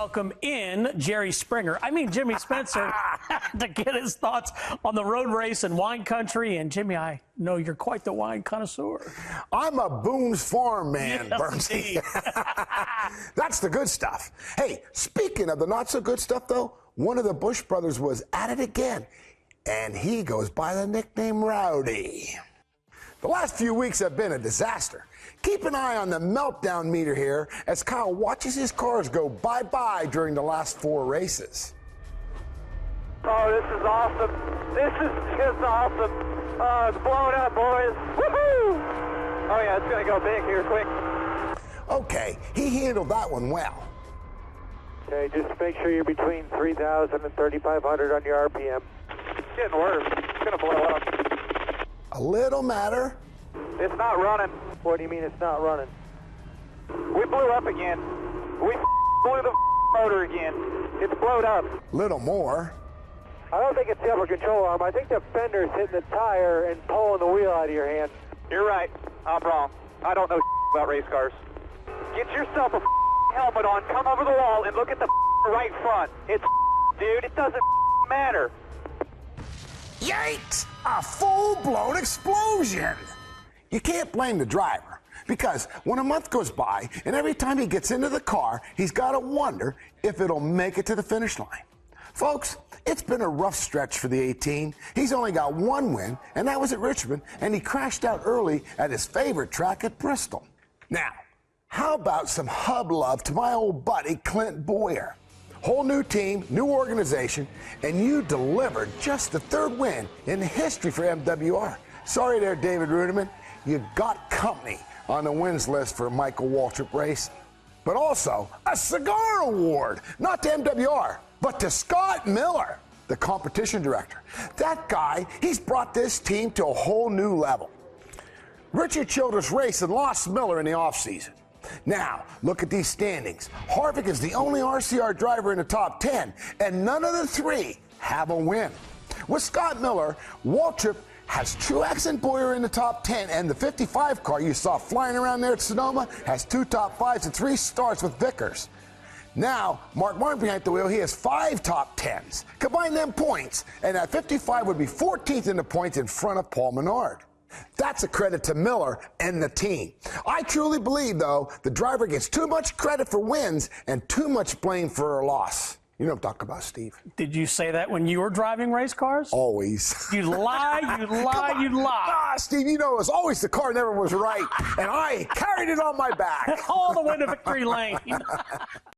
welcome in Jerry Springer. Jimmy Spencer to get his thoughts on the road race in wine country. And Jimmy, I know you're quite the wine connoisseur. I'm a Boone's Farm man, Yes, Bernsey. That's the good stuff. Hey, speaking of the not so good stuff, though, one of the Bush brothers was at it again, and he goes by the nickname Rowdy. The last few weeks have been a disaster. Keep an eye on the meltdown meter here as Kyle watches his cars go bye-bye during the last 4 races. Oh, this is awesome. This is just awesome. Oh, it's blowing up, boys. Woohoo! Oh, yeah, it's going to go big here quick. Okay, he handled that one well. Okay, just make sure you're between 3,000 and 3,500 on your RPM. It's getting worse. It's going to blow up. A little matter. It's not running. What do you mean it's not running? We blew up again. We blew the motor again. It's blowed up. Little more. I don't think it's the upper control arm. I think the fender's hitting the tire and pulling the wheel out of your hand. You're right. I'm wrong. I don't know about race cars. Get yourself a helmet on, come over the wall, and look at the right front. It's dude, it doesn't matter. Yikes! A full-blown explosion! You can't blame the driver, because when a month goes by and every time he gets into the car, he's got to wonder if it'll make it to the finish line. Folks, it's been a rough stretch for the 18. He's only got 1 win, and that was at Richmond, and he crashed out early at his favorite track at Bristol. Now, how about some hub love to my old buddy Clint Boyer? Whole new team, new organization, and you delivered just the 3rd win in history for MWR. Sorry there, David Rudiman. You got company on the wins list for Michael Waltrip Racing. But also a cigar award, not to MWR, but to Scott Miller, the competition director. That guy, he's brought this team to a whole new level. Richard Childress raced and lost Miller in the offseason. Now, look at these standings. Harvick is the only RCR driver in the top 10, and none of the 3 have a win. With Scott Miller, Waltrip has Truex and Boyer in the top 10, and the 55 car you saw flying around there at Sonoma has 2 top 5s and 3 starts with Vickers. Now, Mark Martin behind the wheel, he has 5 top 10s. Combine them points, and that 55 would be 14th in the points in front of Paul Menard. That's a credit to Miller and the team. I truly believe, though, the driver gets too much credit for wins and too much blame for a loss. You know what I'm talking about, Steve. Did you say that when you were driving race cars? Always. You lie, you lie, you lie. Ah, Steve, you know, it was always the car never was right, and I carried it on my back. All the way to victory lane.